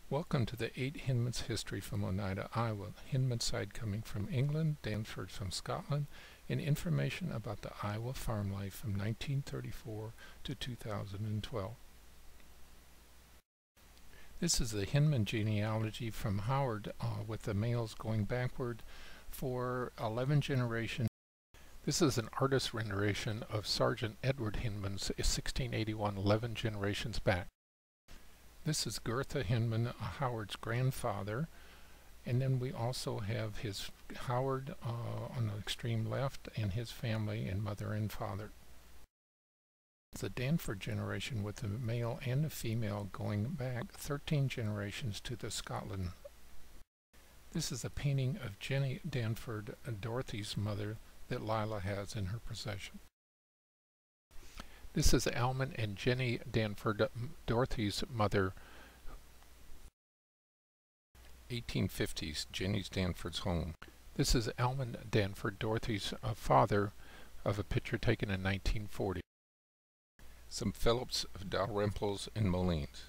Welcome to the 8 Hinman's history from Oneida, Iowa. Hinman side coming from England, Danford from Scotland, and information about the Iowa farm life from 1934 to 2012. This is the Hinman genealogy from Howard with the males going backward for 11 generations. This is an artist rendition of Sergeant Edward Hinman's 1681, 11 generations back. This is Gertha Hinman, Howard's grandfather, and then we also have his Howard on the extreme left and his family and mother and father. The Danford generation with the male and the female going back 13 generations to the Scotland. This is a painting of Jenny Danford, Dorothy's mother, that Lila has in her possession. This is Almond and Jenny Danford, Dorothy's mother. 1850s, Jenny Danford's home. This is Almond Danford, Dorothy's father, of a picture taken in 1940. Some Phillips, Dalrymples, and Molines.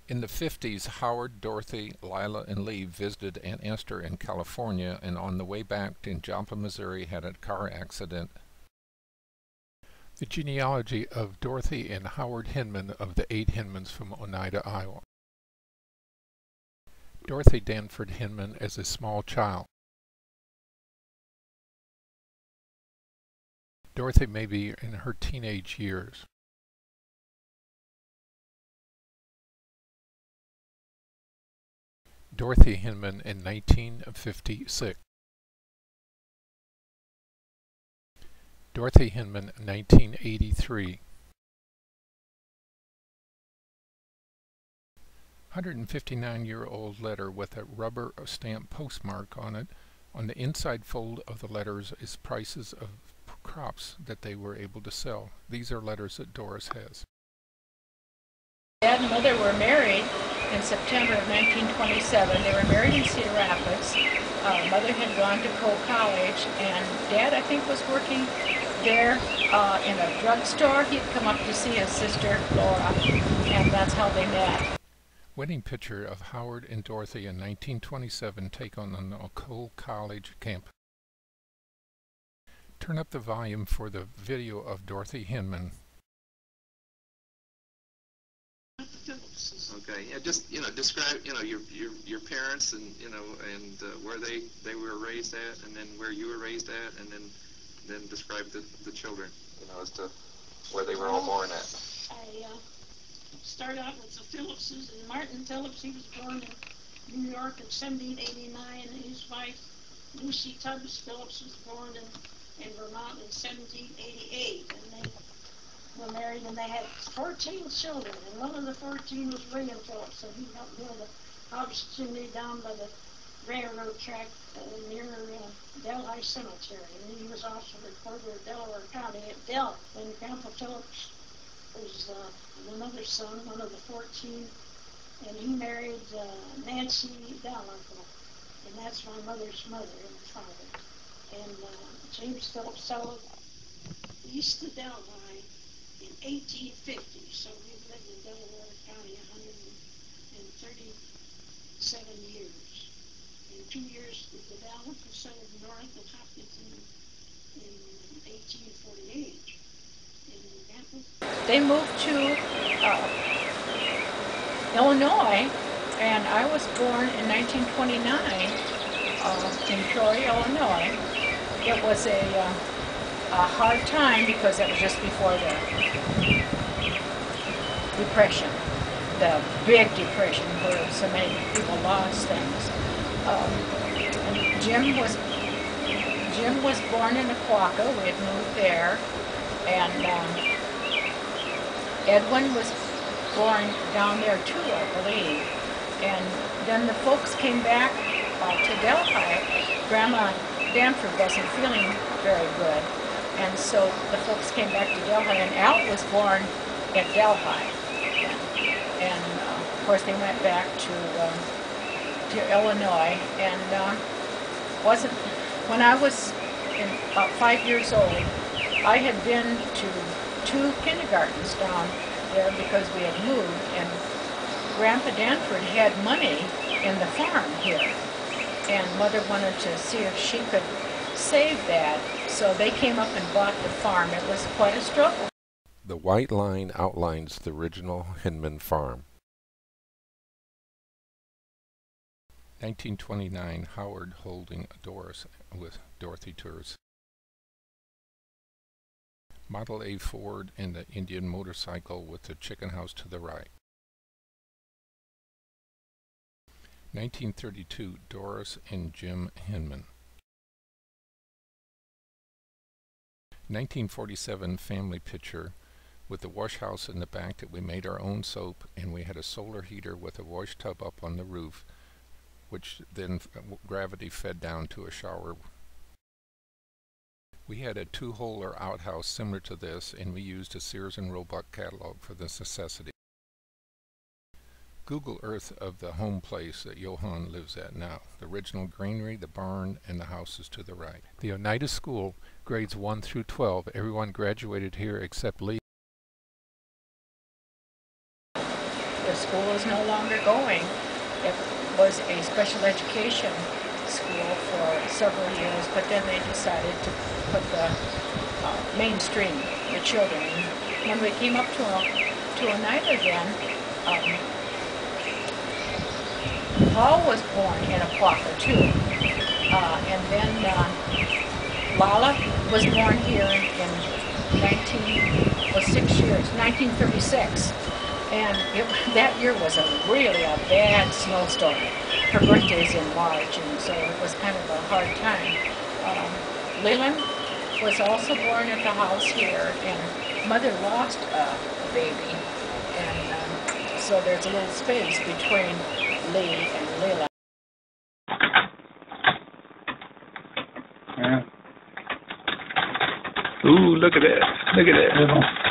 In the 50s, Howard, Dorothy, Lila, and Lee visited Aunt Esther in California, and on the way back in Joplin, Missouri, had a car accident. The genealogy of Dorothy and Howard Hinman of the 8 Hinmans from Oneida, Iowa. Dorothy Danford Hinman as a small child. Dorothy may be in her teenage years. Dorothy Hinman in 1956. Dorothy Hinman, 1983. 159-year-old letter with a rubber stamp postmark on it. On the inside fold of the letters is prices of crops that they were able to sell. These are letters that Doris has. Dad and Mother were married in September of 1927. They were married in Cedar Rapids. Mother had gone to Cole College, and Dad, I think, was working there in a drugstore. He'd come up to see his sister, Laura, and that's how they met. Wedding picture of Howard and Dorothy in 1927 taken on the Cole College campus. Turn up the volume for the video of Dorothy Hinman. Okay, yeah, just describe your parents and where they were raised at, and then where you were raised at, and then describe the children, as to where they were all born at. I start out with the Phillipses, and Martin Phillips. He was born in New York in 1789, and his wife Lucy Tubbs Phillips was born in Vermont in 1788, and they were married, and they had 14 children, and one of the 14 was William Phillips, and he helped build a house chimney down by the railroad track near Delhi Cemetery, and he was also recorder of Delaware County at Delhi. And Grandpa Phillips was another son, one of the 14, and he married Nancy Dalrymple, and that's my mother's mother and father. And James Phillips settled east of Delhi in 1850, so we've lived in Delaware County 137 years. In 2 years, the Dalrymples settled north of Hopkinton in 1848. They moved to Illinois, and I was born in 1929 in Troy, Illinois. It was a hard time because it was just before the Depression, the big Depression, where so many people lost things. And Jim was born in Aquaka. We had moved there, and Edwin was born down there too, I believe. And then the folks came back to Delhi. Grandma Danford wasn't feeling very good, and so the folks came back to Delhi, and Al was born in Delhi. And of course they went back to Illinois, and when I was about 5 years old, I had been to 2 kindergartens down there because we had moved, and Grandpa Danford had money in the farm here, and Mother wanted to see if she could save that, so they came up and bought the farm. It was quite a struggle. The white line outlines the original Hinman farm. 1929, Howard holding Doris with Dorothy tours. Model A Ford and the Indian motorcycle with the chicken house to the right. 1932, Doris and Jim Hinman. 1947, family picture with the wash house in the back that we made our own soap, and we had a solar heater with a wash tub up on the roof, which then gravity fed down to a shower. We had a two-holer outhouse similar to this, and we used a Sears and Roebuck catalog for this necessity. Google Earth of the home place that Johann lives at now. The original granary, the barn, and the houses to the right. The Oneida School, grades 1 through 12. Everyone graduated here except Lee. The school is no longer going. It was a special education school for several years, but then they decided to put the mainstream the children. When we came up to Oneida again, Paul was born in Apopka too, and then Lila was born here in 1936, and that year was really a bad snowstorm. Her birthday's in March, and so it was kind of a hard time. Leland was also born at the house here, and Mother lost a baby, and so there's a little space between Lee and Leland. Yeah. Ooh, look at that. Look at that.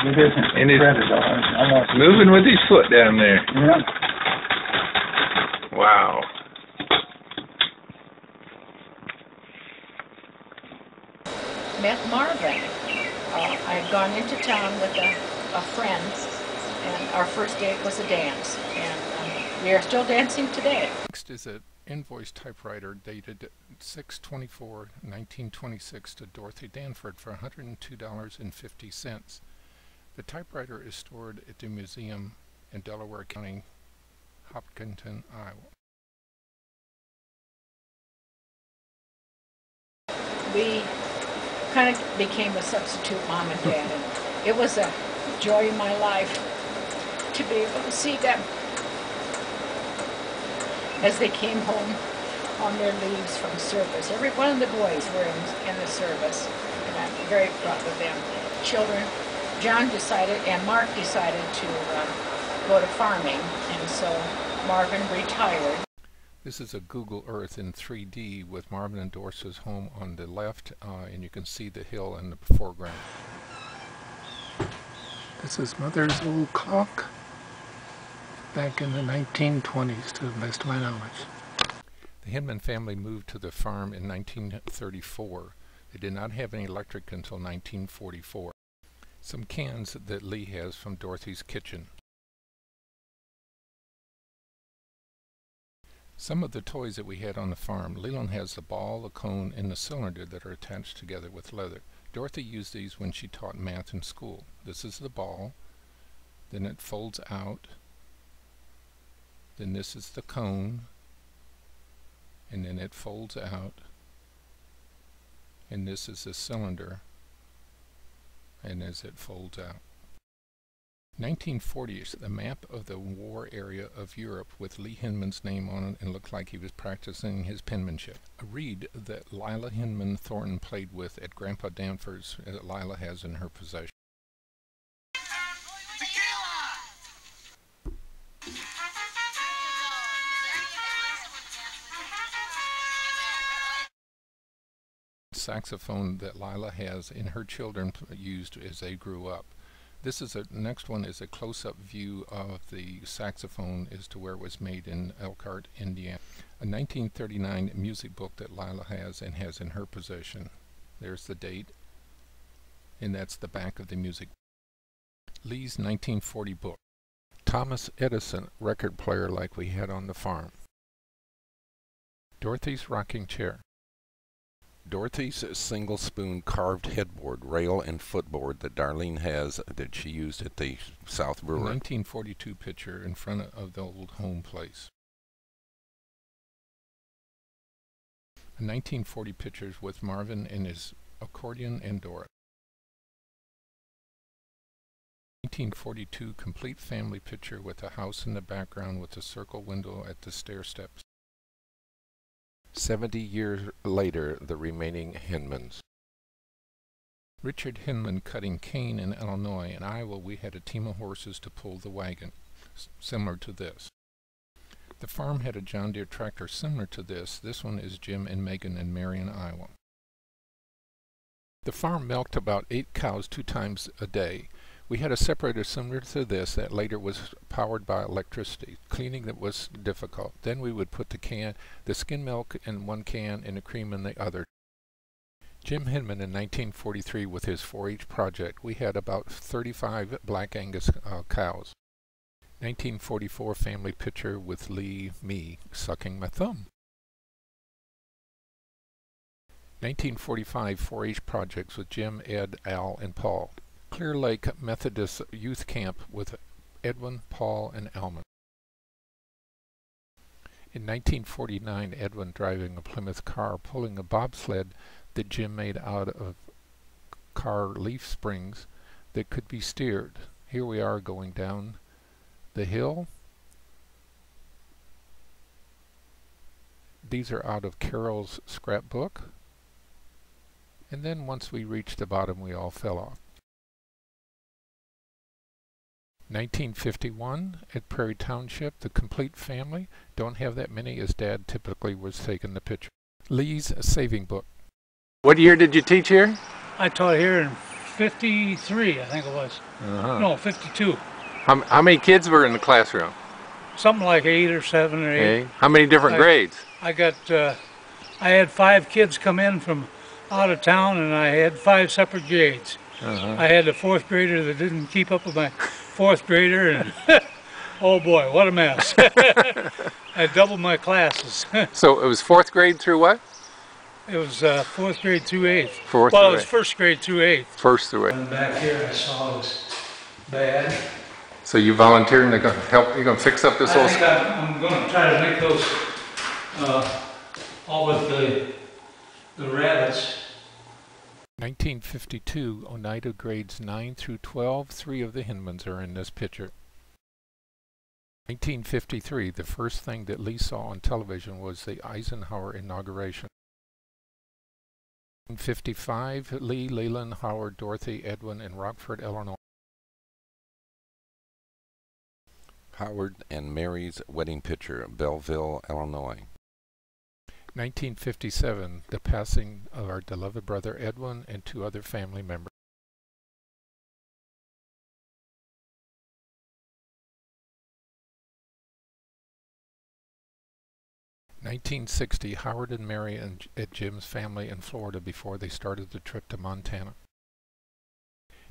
Look at this. And it's moving with his foot down there. Yeah. Wow. Met Marvin. I had gone into town with a friend, and our first date was a dance, and we are still dancing today. Next is an invoice typewriter dated 6/24/1926 to Dorothy Danford for $102.50. The typewriter is stored at the museum in Delaware County, Hopkinton, Iowa. We kind of became a substitute mom and dad, and it was a joy in my life to be able to see them as they came home on their leaves from service. Every one of the boys were in the service, and I'm very proud of them. Children, John decided and Mark decided to go to farming, and so Marvin retired. This is a Google Earth in 3D with Marvin and Doris's home on the left, and you can see the hill in the foreground. This is Mother's old clock back in the 1920s, to the best of my knowledge. The Hinman family moved to the farm in 1934. They did not have any electric until 1944. Some cans that Lee has from Dorothy's kitchen. Some of the toys that we had on the farm. Leland has the ball, the cone, and the cylinder that are attached together with leather. Dorothy used these when she taught math in school. This is the ball, then it folds out, then this is the cone, and then it folds out, and this is the cylinder, and as it folds out. 1940s, the map of the war area of Europe with Lee Hinman's name on it, and looked like he was practicing his penmanship. A reed that Lila Hinman Thornton played with at Grandpa Danford's that Lila has in her possession. Saxophone that Lila has and her children used as they grew up. This is next one is a close-up view of the saxophone as to where it was made in Elkhart, Indiana. A 1939 music book that Lila has and has in her possession. There's the date, and that's the back of the music. Lee's 1940 book. Thomas Edison record player like we had on the farm. Dorothy's rocking chair. Dorothy's single spoon carved headboard, rail, and footboard that Darlene has that she used at the South A Brewery. 1942 picture in front of the old home place. A 1940 pictures with Marvin and his accordion and Dora. 1942 complete family picture with a house in the background with a circle window at the stair steps. 70 years later, the remaining Hinmans. Richard Hinman cutting cane in Illinois. In Iowa we had a team of horses to pull the wagon, similar to this. The farm had a John Deere tractor similar to this. This one is Jim and Megan in Marion, Iowa. The farm milked about 8 cows 2 times a day. We had a separator similar to this that later was powered by electricity. Cleaning that was difficult. Then we would put the skim milk in one can and the cream in the other. Jim Hinman in 1943 with his 4-H project. We had about 35 Black Angus cows. 1944 family picture with me sucking my thumb. 1945 4-H projects with Jim, Ed, Al, and Paul. Clear Lake Methodist Youth Camp with Edwin, Paul, and Alman. In 1949, Edwin driving a Plymouth car pulling a bobsled that Jim made out of car leaf springs that could be steered. Here we are going down the hill. These are out of Carol's scrapbook. And then once we reached the bottom, we all fell off. 1951 at Prairie Township, the complete family. Don't have that many as Dad typically was taking the picture. Lee's saving book. What year did you teach here? I taught here in 53, I think it was. No, 52. How many kids were in the classroom? Something like 8 or 7 or 8. Okay. How many different grades? I had 5 kids come in from out of town, and I had 5 separate grades. I had a 4th grader that didn't keep up with my 4th grader, and oh boy, what a mess. I doubled my classes. So it was 4th grade through what? It was 4th grade through 8th. Fourth Well, through it was 1st grade through 8th. First through 8th. And back here I saw it was bad. So you volunteering to help? You're going to fix up this whole school? I'm going to try to make those all with the rabbits. 1952, Oneida grades 9 through 12. 3 of the Hinmans are in this picture. 1953, the first thing that Lee saw on television was the Eisenhower inauguration. 1955, Lee, Leland, Howard, Dorothy, Edwin, and Rockford, Illinois. Howard and Mary's wedding picture, Belleville, Illinois. 1957, the passing of our beloved brother Edwin and 2 other family members. 1960, Howard and Mary at Jim's family in Florida before they started the trip to Montana.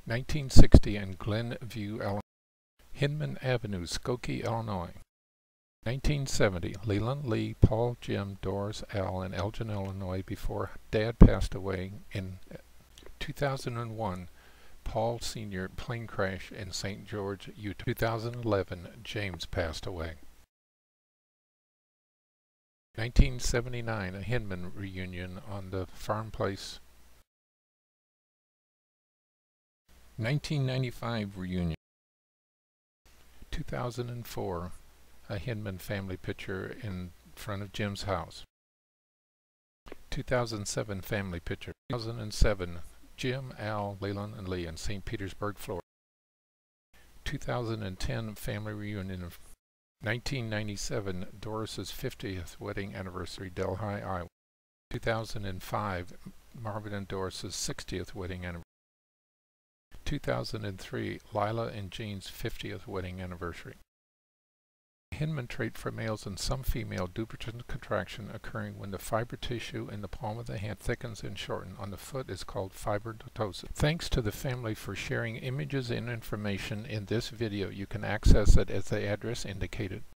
1960 in Glenview, Illinois. Hinman Avenue, Skokie, Illinois. 1970, Leland, Lee, Paul, Jim, Doris, Al, and Elgin, Illinois before Dad passed away. In 2001, Paul Sr. plane crash in St. George, Utah. 2011, James passed away. 1979, a Hinman reunion on the farm place. 1995 reunion. 2004, a Hinman family picture in front of Jim's house. 2007 family picture. 2007, Jim, Al, Leland, and Lee in St. Petersburg, Florida. 2010 family reunion. 1997, Doris's 50th wedding anniversary, Delhi, Iowa. 2005, Marvin and Doris's 60th wedding anniversary. 2003, Lila and Jean's 50th wedding anniversary. Hinman trait for males and some female duplicate contraction occurring when the fiber tissue in the palm of the hand thickens and shortens on the foot is called fibromatosis. Thanks to the family for sharing images and information in this video. You can access it at the address indicated.